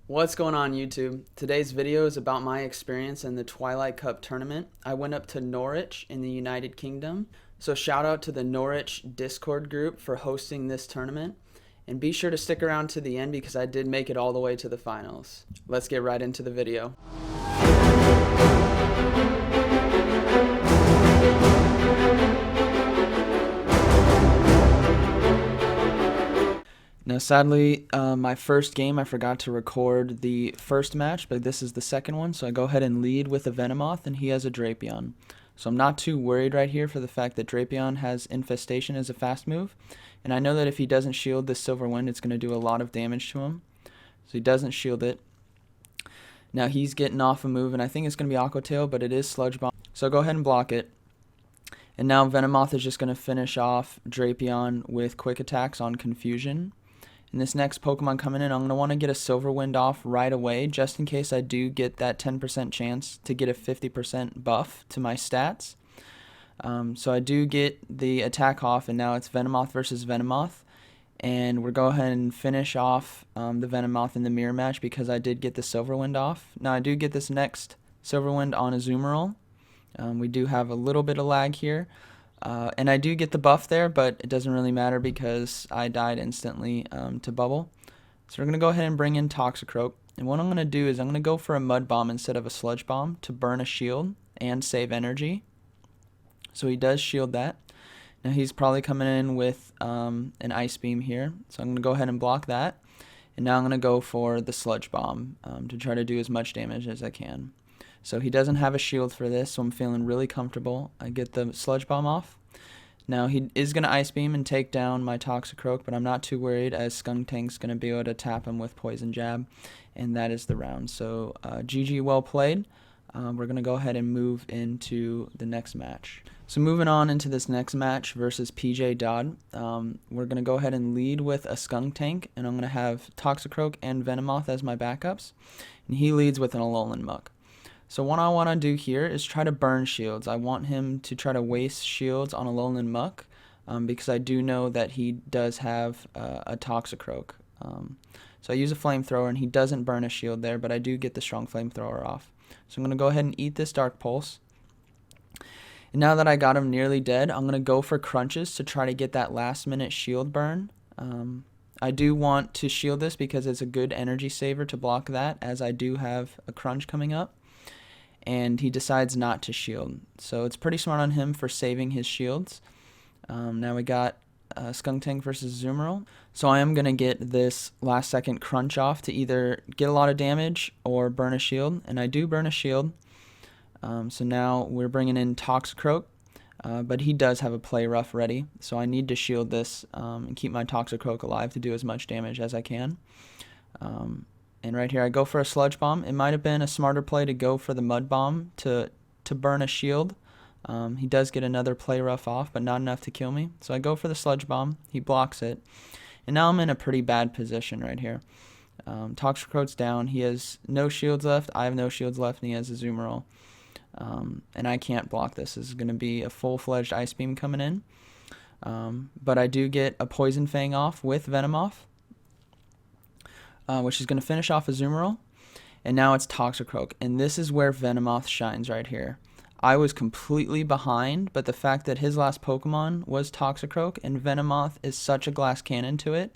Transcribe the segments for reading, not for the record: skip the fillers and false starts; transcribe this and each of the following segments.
What's going on YouTube? Today's video is about my experience in the Twilight Cup tournament. I went up to Norwich in the United Kingdom. So shout out to the Norwich Discord group for hosting this tournament. And be sure to stick around to the end because I did make it all the way to the finals. Let's get right into the video. Now, sadly, my first game, I forgot to record the first match, but this is the second one, so I go ahead and lead with a Venomoth, and he has a Drapion. So I'm not too worried right here for the fact that Drapion has Infestation as a fast move, and I know that if he doesn't shield this Silver Wind, it's going to do a lot of damage to him. So he doesn't shield it. Now he's getting off a move, and I think it's going to be Aqua Tail, but it is Sludge Bomb. So go ahead and block it. And now Venomoth is just going to finish off Drapion with quick attacks on Confusion. And this next Pokemon coming in, I'm going to want to get a Silver Wind off right away, just in case I do get that 10% chance to get a 50% buff to my stats. So I do get the attack off, and now it's Venomoth versus Venomoth. And we're going to go ahead and finish off the Venomoth in the mirror match because I did get the Silver Wind off. Now I do get this next Silver Wind on Azumarill. We do have a little bit of lag here. And I do get the buff there, but it doesn't really matter because I died instantly to Bubble. So we're going to go ahead and bring in Toxicroak. And what I'm going to do is I'm going to go for a Mud Bomb instead of a Sludge Bomb to burn a shield and save energy. So he does shield that. Now he's probably coming in with an Ice Beam here. So I'm going to go ahead and block that. And now I'm going to go for the Sludge Bomb to try to do as much damage as I can. So he doesn't have a shield for this, so I'm feeling really comfortable. I get the Sludge Bomb off. Now he is going to Ice Beam and take down my Toxicroak, but I'm not too worried as Skunktank's going to be able to tap him with Poison Jab, and that is the round. So GG, well played. We're going to go ahead and move into the next match. So moving on into this next match versus PJ Dodd, we're going to go ahead and lead with a Skuntank, and I'm going to have Toxicroak and Venomoth as my backups, and he leads with an Alolan Muck. So what I want to do here is try to burn shields. I want him to try to waste shields on Alolan Muck because I do know that he does have a Toxicroak. So I use a Flamethrower, and he doesn't burn a shield there, but I do get the strong Flamethrower off. So I'm going to go ahead and eat this Dark Pulse. And now that I got him nearly dead, I'm going to go for Crunches to try to get that last minute shield burn. I do want to shield this because it's a good energy saver to block that, as I do have a Crunch coming up. And he decides not to shield. So it's pretty smart on him for saving his shields. Now we got Skuntank versus Azumarill. So I am going to get this last second crunch off to either get a lot of damage or burn a shield. And I do burn a shield. So now we're bringing in Toxicroak. But he does have a Play Rough ready. So I need to shield this and keep my Toxicroak alive to do as much damage as I can. And right here I go for a Sludge Bomb. It might have been a smarter play to go for the Mud Bomb to burn a shield. He does get another Play Rough off, but not enough to kill me. So I go for the Sludge Bomb. He blocks it. And now I'm in a pretty bad position right here. Toxicroak's down. He has no shields left. I have no shields left, and he has a Azumarill. And I can't block this. This is going to be a full-fledged Ice Beam coming in. But I do get a Poison Fang off with Venomoth. Which is going to finish off Azumarill. And now it's Toxicroak. And this is where Venomoth shines right here. I was completely behind, but the fact that his last Pokemon was Toxicroak and Venomoth is such a glass cannon to it,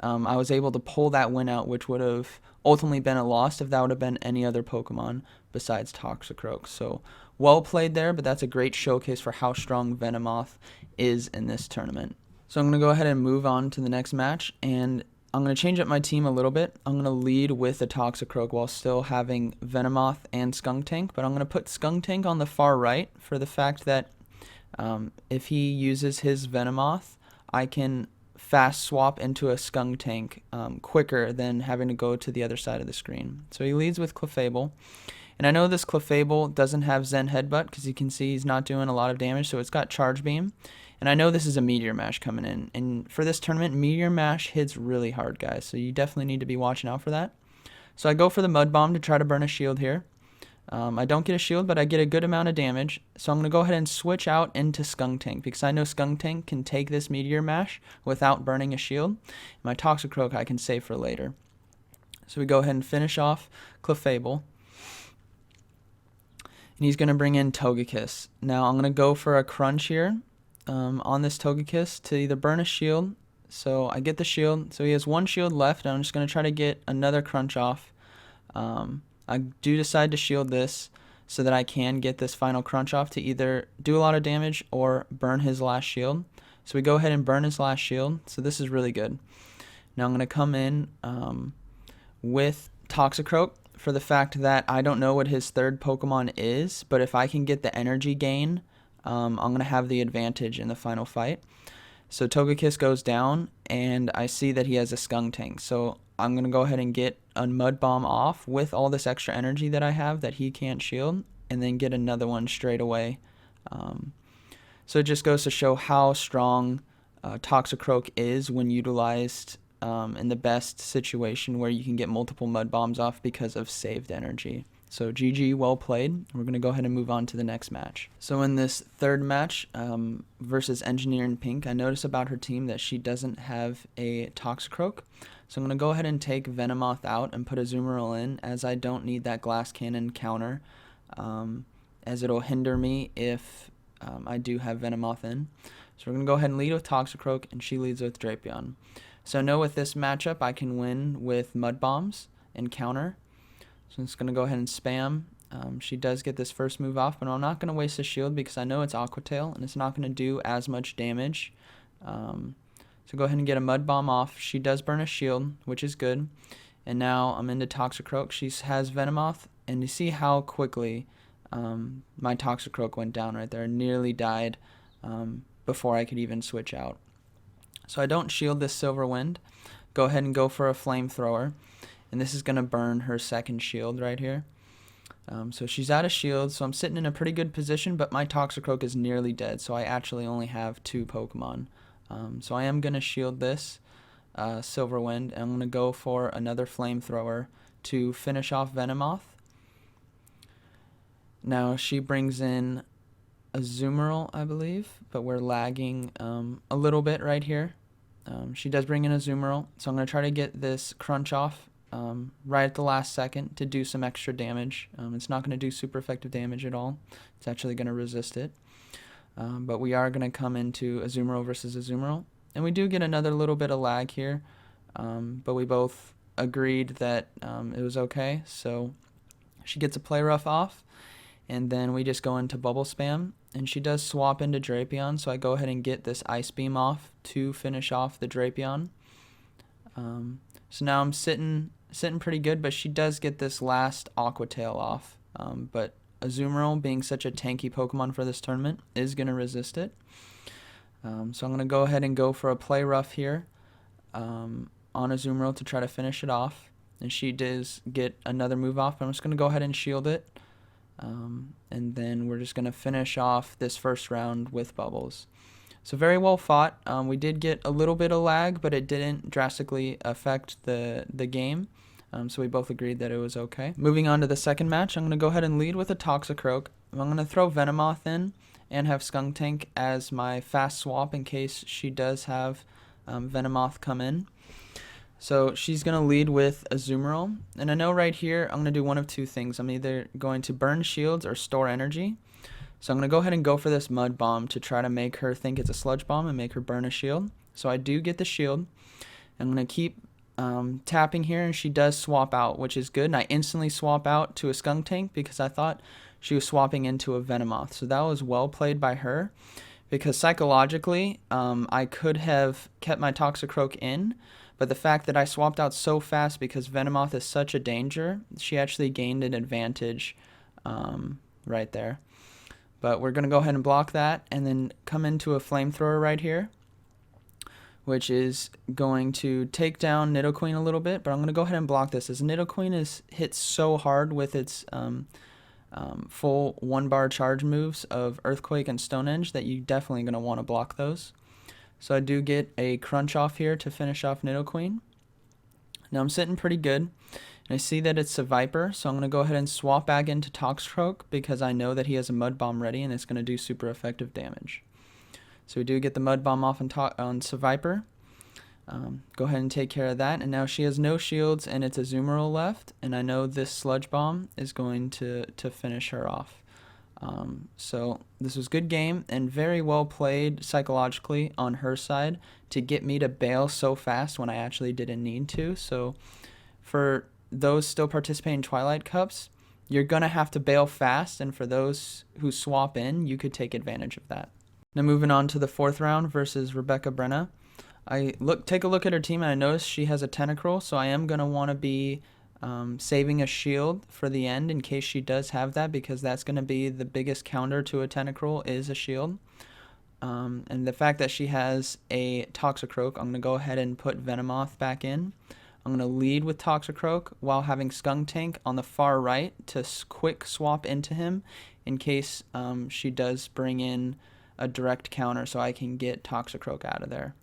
I was able to pull that win out, which would have ultimately been a loss if that would have been any other Pokemon besides Toxicroak. So well played there, but that's a great showcase for how strong Venomoth is in this tournament. So I'm going to go ahead and move on to the next match, and I'm going to change up my team a little bit. I'm going to lead with a Toxicroak while still having Venomoth and Skuntank, but I'm going to put Skuntank on the far right for the fact that if he uses his Venomoth, I can fast swap into a Skuntank quicker than having to go to the other side of the screen. So he leads with Clefable. And I know this Clefable doesn't have Zen Headbutt because you can see he's not doing a lot of damage, so it's got Charge Beam. And I know this is a Meteor Mash coming in. And for this tournament, Meteor Mash hits really hard, guys. So you definitely need to be watching out for that. So I go for the Mud Bomb to try to burn a shield here. I don't get a shield, but I get a good amount of damage. So I'm going to go ahead and switch out into Skuntank because I know Skuntank can take this Meteor Mash without burning a shield. My Toxicroak I can save for later. So we go ahead and finish off Clefable. And he's going to bring in Togekiss. Now I'm going to go for a crunch here on this Togekiss to either burn a shield. So I get the shield. So he has one shield left, and I'm just going to try to get another crunch off. I do decide to shield this so that I can get this final crunch off to either do a lot of damage or burn his last shield. So we go ahead and burn his last shield. So this is really good. Now I'm going to come in with Toxicroak for the fact that I don't know what his third Pokemon is, but if I can get the energy gain, I'm going to have the advantage in the final fight. So Togekiss goes down, and I see that he has a Skuntank. So I'm going to go ahead and get a Mud Bomb off with all this extra energy that I have that he can't shield, and then get another one straight away. So it just goes to show how strong Toxicroak is when utilized in the best situation where you can get multiple Mud Bombs off because of saved energy. So GG, well played. We're going to go ahead and move on to the next match. So in this third match versus Engineer in Pink, I notice about her team that she doesn't have a Toxicroak. So I'm going to go ahead and take Venomoth out and put Azumarill in, as I don't need that Glass Cannon counter, as it'll hinder me if I do have Venomoth in. So we're going to go ahead and lead with Toxicroak, and she leads with Drapion. So I know with this matchup I can win with Mud Bombs and counter. So I'm just going to go ahead and spam. She does get this first move off, but I'm not going to waste a shield because I know it's Aqua Tail and it's not going to do as much damage. So go ahead and get a Mud Bomb off. She does burn a shield, which is good. And now I'm into Toxicroak. She has Venomoth, and you see how quickly my Toxicroak went down right there. Nearly died before I could even switch out. So I don't shield this Silver Wind. Go ahead and go for a Flamethrower. And this is going to burn her second shield right here. So she's out of shield, so I'm sitting in a pretty good position, but my Toxicroak is nearly dead, so I actually only have 2 Pokemon. So I am going to shield this Silver Wind, and I'm going to go for another Flamethrower to finish off Venomoth. Now she brings in Azumarill, I believe, but we're lagging a little bit right here. She does bring in Azumarill, so I'm going to try to get this crunch off right at the last second to do some extra damage. It's not going to do super effective damage at all. It's actually going to resist it. But we are going to come into Azumarill versus Azumarill. And we do get another little bit of lag here, but we both agreed that it was okay. So she gets a Play Rough off, and then we just go into Bubble Spam. And she does swap into Drapion, so I go ahead and get this Ice Beam off to finish off the Drapion. So now I'm sitting pretty good, but she does get this last Aqua Tail off. But Azumarill, being such a tanky Pokemon for this tournament, is going to resist it. So I'm going to go ahead and go for a Play Rough here on Azumarill to try to finish it off. And she does get another move off, but I'm just going to go ahead and shield it. And then we're just going to finish off this first round with Bubbles. So very well fought. We did get a little bit of lag, but it didn't drastically affect the game. So we both agreed that it was okay. Moving on to the second match, I'm going to go ahead and lead with a Toxicroak. I'm going to throw Venomoth in and have Skuntank as my fast swap in case she does have Venomoth come in. So she's going to lead with Azumarill. And I know right here I'm going to do one of two things. I'm either going to burn shields or store energy. So I'm going to go ahead and go for this Mud Bomb to try to make her think it's a Sludge Bomb and make her burn a shield. So I do get the shield. I'm going to keep tapping here, and she does swap out, which is good. And I instantly swap out to a Skuntank because I thought she was swapping into a Venomoth. So that was well played by her, because psychologically I could have kept my Toxicroak in, but the fact that I swapped out so fast because Venomoth is such a danger, she actually gained an advantage right there. But we're going to go ahead and block that and then come into a Flamethrower right here, which is going to take down Nidoqueen a little bit. But I'm going to go ahead and block this, as Nidoqueen is hit so hard with its full 1-bar charge moves of Earthquake and Stone Edge that you're definitely going to want to block those. So I do get a Crunch off here to finish off Nidoqueen. Now I'm sitting pretty good. And I see that it's a Viper, so I'm going to go ahead and swap back into Toxicroak because I know that he has a Mud Bomb ready and it's going to do super effective damage. So we do get the Mud Bomb off on Viper. Go ahead and take care of that. And now she has no shields, and it's Azumarill left. And I know this Sludge Bomb is going to finish her off. So this was good game and very well played psychologically on her side to get me to bail so fast when I actually didn't need to. So for those still participating in Twilight Cups, you're going to have to bail fast. And for those who swap in, you could take advantage of that. Now moving on to the 4th round versus Rebecca Brenna. Take a look at her team, and I noticed she has a Tentacruel, so I am going to want to be saving a shield for the end in case she does have that, because that's going to be the biggest counter to a Tentacruel is a shield. And the fact that she has a Toxicroak, I'm going to go ahead and put Venomoth back in. I'm going to lead with Toxicroak while having Skuntank on the far right to quick swap into him in case she does bring in a direct counter so I can get Toxicroak out of there.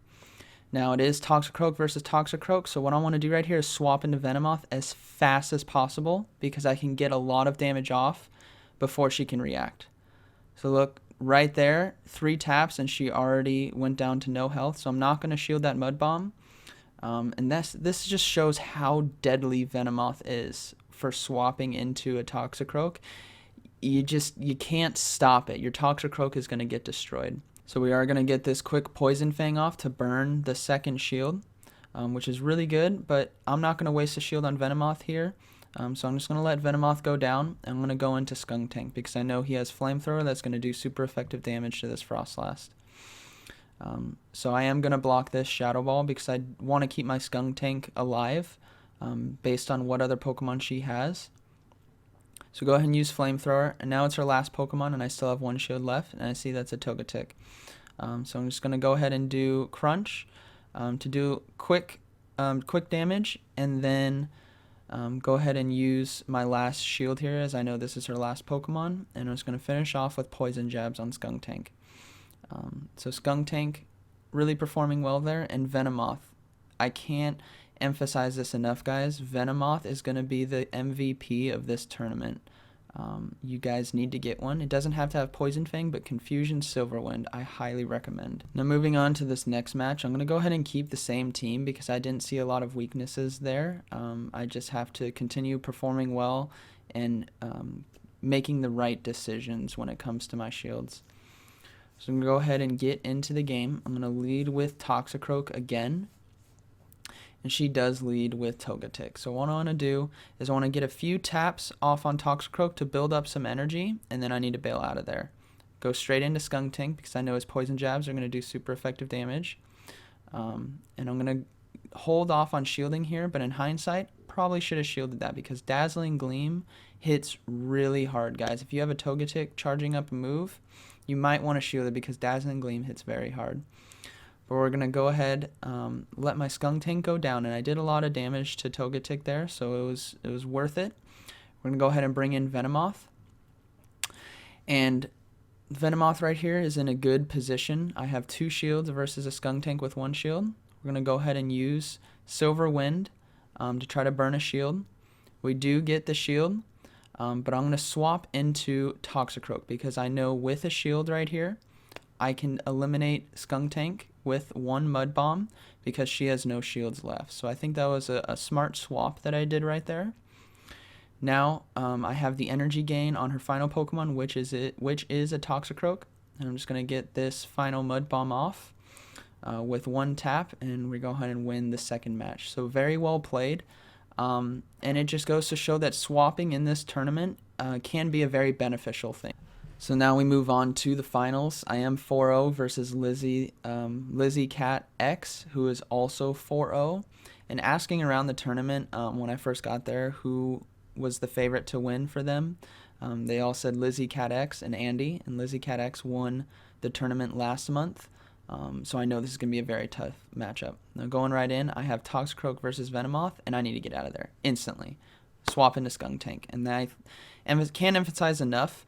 Now it is Toxicroak versus Toxicroak, so what I want to do right here is swap into Venomoth as fast as possible because I can get a lot of damage off before she can react. So look, right there, 3 taps and she already went down to no health, so I'm not going to shield that Mud Bomb. And this just shows how deadly Venomoth is for swapping into a Toxicroak. You can't stop it. Your Toxicroak is going to get destroyed. So we are going to get this quick Poison Fang off to burn the second shield, which is really good, but I'm not going to waste a shield on Venomoth here. So I'm just going to let Venomoth go down, and I'm going to go into Skuntank because I know he has Flamethrower that's going to do super effective damage to this Frostlass. So I am going to block this Shadow Ball because I want to keep my Skuntank alive based on what other Pokemon she has. So go ahead and use Flamethrower, and now it's her last Pokemon, and I still have 1 shield left, and I see that's a Togekiss. So I'm just going to go ahead and do Crunch to do quick damage, and then go ahead and use my last shield here, as I know this is her last Pokemon, and I'm just going to finish off with Poison Jabs on Skuntank. So Skuntank really performing well there, and Venomoth. I can't emphasize this enough, guys. Venomoth is going to be the MVP of this tournament. You guys need to get one. It doesn't have to have Poison Fang, but Confusion Silverwind I highly recommend. Now moving on to this next match, I'm going to go ahead and keep the same team because I didn't see a lot of weaknesses there. I just have to continue performing well and making the right decisions when it comes to my shields. So I'm going to go ahead and get into the game. I'm going to lead with Toxicroak again. And she does lead with Togekiss. So what I want to do is I want to get a few taps off on Toxicroak to build up some energy, and then I need to bail out of there. Go straight into Skuntank because I know his Poison Jabs are going to do super effective damage. And I'm going to hold off on shielding here, but in hindsight, probably should have shielded that because Dazzling Gleam hits really hard, guys. If you have a Togekiss charging up a move, you might want to shield it because Dazzling Gleam hits very hard. But we're going to go ahead, let my Skuntank go down, and I did a lot of damage to Togekiss there, so it was worth it. We're going to go ahead and bring in Venomoth. And Venomoth right here is in a good position. I have 2 shields versus a Skuntank with 1 shield. We're going to go ahead and use Silver Wind to try to burn a shield. We do get the shield, but I'm going to swap into Toxicroak because I know with a shield right here, I can eliminate Skuntank with 1 Mud Bomb because she has no shields left. So I think that was a smart swap that I did right there. Now I have the energy gain on her final Pokemon, which is a Toxicroak. And I'm just going to get this final Mud Bomb off with 1 tap, and we go ahead and win the second match. So very well played. And it just goes to show that swapping in this tournament can be a very beneficial thing. So now we move on to the finals. I am 4-0 versus Lizzie Cat X, who is also 4-0. And asking around the tournament when I first got there who was the favorite to win for them, they all said Lizzie Cat X and Andy, and Lizzie Cat X won the tournament last month. So I know this is going to be a very tough matchup. Now going right in, I have Toxicroak versus Venomoth, and I need to get out of there instantly. Swap into Skuntank. And I can't emphasize enough,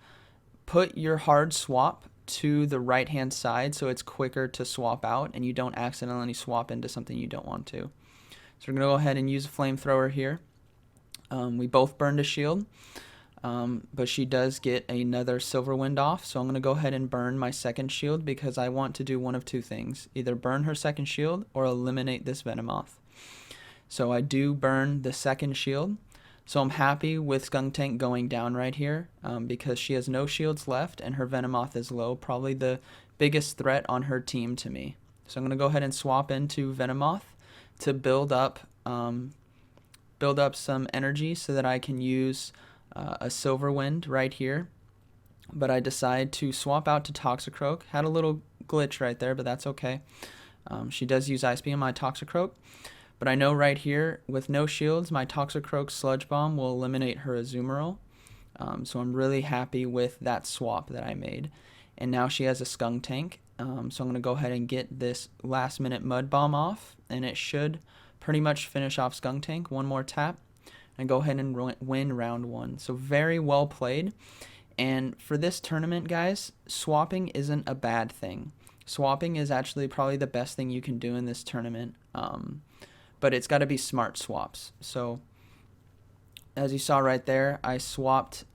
put your hard swap to the right-hand side so it's quicker to swap out and you don't accidentally swap into something you don't want to. So we're going to go ahead and use a Flamethrower here. We both burned a shield. But she does get another Silver Wind off, so I'm going to go ahead and burn my second shield because I want to do one of two things. Either burn her second shield or eliminate this Venomoth. So I do burn the second shield. So I'm happy with Skuntank going down right here because she has no shields left and her Venomoth is low. Probably the biggest threat on her team to me. So I'm going to go ahead and swap into Venomoth to build up some energy so that I can use a Silver Wind right here. But I decide to swap out to Toxicroak. Had a little glitch right there, but that's okay. She does use Ice Beam on my Toxicroak. But I know right here, with no shields, my Toxicroak Sludge Bomb will eliminate her Azumarill. So I'm really happy with that swap that I made. And now she has a Skuntank. So I'm going to go ahead and get this last minute Mud Bomb off. And it should pretty much finish off Skuntank. One more tap. And go ahead and win round 1. So very well played. And for this tournament, guys, swapping isn't a bad thing. Swapping is actually probably the best thing you can do in this tournament. But it's got to be smart swaps. So as you saw right there, I swapped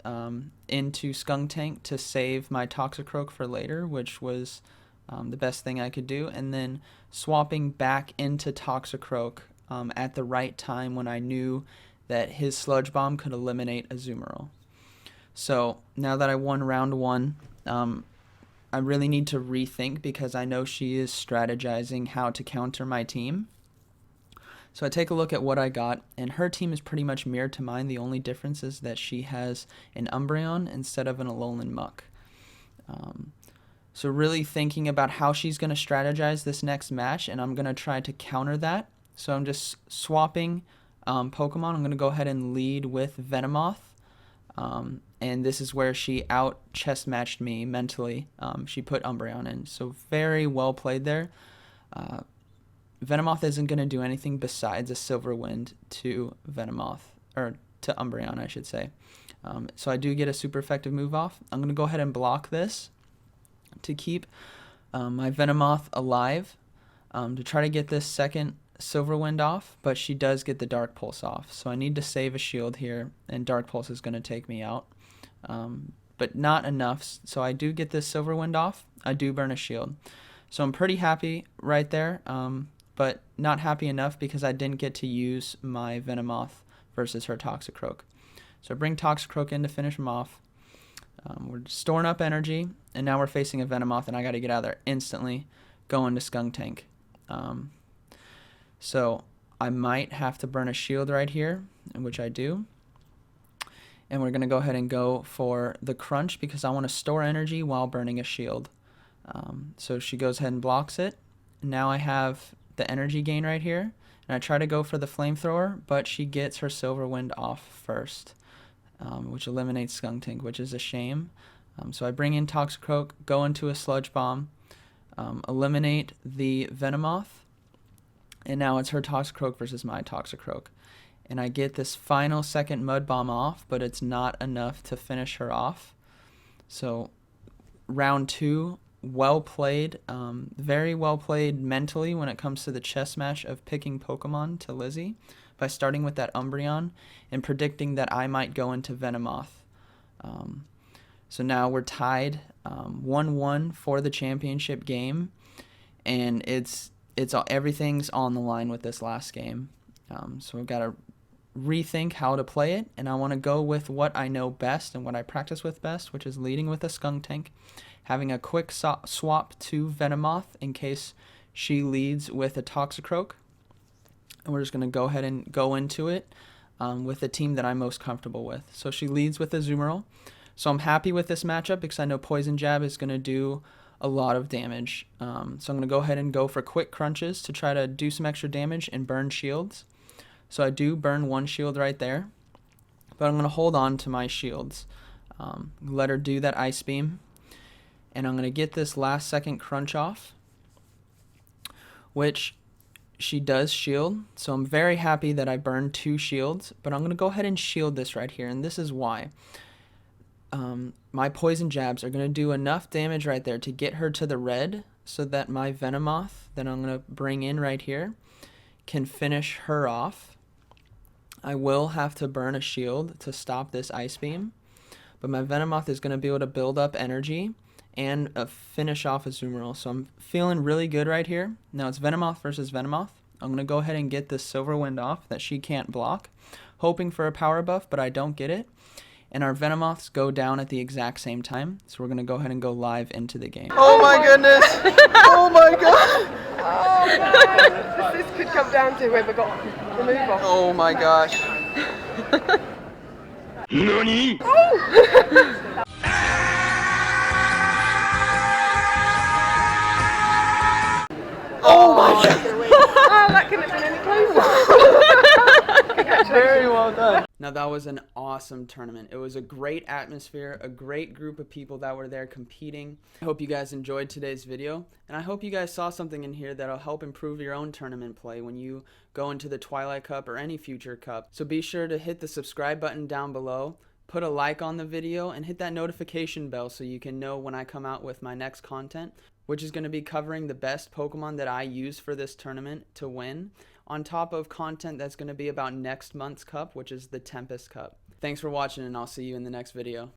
into Skuntank to save my Toxicroak for later, which was the best thing I could do. And then swapping back into Toxicroak at the right time when I knew that his Sludge Bomb could eliminate Azumarill. So now that I won round 1, I really need to rethink because I know she is strategizing how to counter my team. So I take a look at what I got, and her team is pretty much mirrored to mine. The only difference is that she has an Umbreon instead of an Alolan Muck. So really thinking about how she's going to strategize this next match, and I'm going to try to counter that. So I'm just swapping Pokemon. I'm going to go ahead and lead with Venomoth. And this is where she out chess matched me mentally. She put Umbreon in. So very well played there. Venomoth isn't going to do anything besides a Silver Wind to Venomoth, or to Umbreon, I should say. So I do get a super effective move off. I'm going to go ahead and block this to keep my Venomoth alive to try to get this second Silver Wind off, but she does get the Dark Pulse off. So I need to save a shield here, and Dark Pulse is going to take me out. But not enough, so I do get this Silver Wind off. I do burn a shield. So I'm pretty happy right there. But not happy enough because I didn't get to use my Venomoth versus her Toxicroak. So I bring Toxicroak in to finish him off. We're storing up energy, and now we're facing a Venomoth, and I got to get out of there instantly, go into Skuntank. So I might have to burn a shield right here, which I do. And we're going to go ahead and go for the Crunch because I want to store energy while burning a shield. So she goes ahead and blocks it. Now I have the energy gain right here, and I try to go for the Flamethrower, but she gets her Silver Wind off first, which eliminates Skuntank, which is a shame. So I bring in Toxicroak, go into a Sludge Bomb, eliminate the Venomoth, and now it's her Toxicroak versus my Toxicroak. And I get this final second Mud Bomb off, but it's not enough to finish her off. So round 2, well played, very well played mentally when it comes to the chess match of picking Pokemon to Lizzie by starting with that Umbreon and predicting that I might go into Venomoth. So now we're tied 1-1 for the championship game, and everything's on the line with this last game. So we've got to rethink how to play it, and I want to go with what I know best and what I practice with best, which is leading with a Skuntank, having a quick swap to Venomoth in case she leads with a Toxicroak. And we're just going to go ahead and go into it with the team that I'm most comfortable with. So she leads with Azumarill. So I'm happy with this matchup because I know Poison Jab is going to do a lot of damage. So I'm going to go ahead and go for quick crunches to try to do some extra damage and burn shields. So I do burn one shield right there. But I'm going to hold on to my shields. Let her do that Ice Beam. And I'm going to get this last second crunch off, which she does shield. So I'm very happy that I burned 2 shields, but I'm going to go ahead and shield this right here. And this is why. My poison jabs are going to do enough damage right there to get her to the red so that my Venomoth that I'm going to bring in right here can finish her off. I will have to burn a shield to stop this Ice Beam. but my Venomoth is going to be able to build up energy and finish off Azumarill. So I'm feeling really good right here. Now it's Venomoth versus Venomoth. I'm going to go ahead and get this Silver Wind off that she can't block, hoping for a power buff, but I don't get it. And our Venomoths go down at the exact same time, so we're going to go ahead and go live into the game. Oh my goodness! Oh my god! Oh no! This could come down to whoever got the move off. Oh my gosh. NANI?! Oh my god! Oh, that couldn't have been any closer. Very well done. Now that was an awesome tournament. It was a great atmosphere, a great group of people that were there competing. I hope you guys enjoyed today's video, and I hope you guys saw something in here that'll help improve your own tournament play when you go into the Twilight Cup or any future cup. So be sure to hit the subscribe button down below, put a like on the video, and hit that notification bell so you can know when I come out with my next content, which is going to be covering the best Pokemon that I use for this tournament to win, on top of content that's going to be about next month's cup, which is the Tempest Cup. Thanks for watching, and I'll see you in the next video.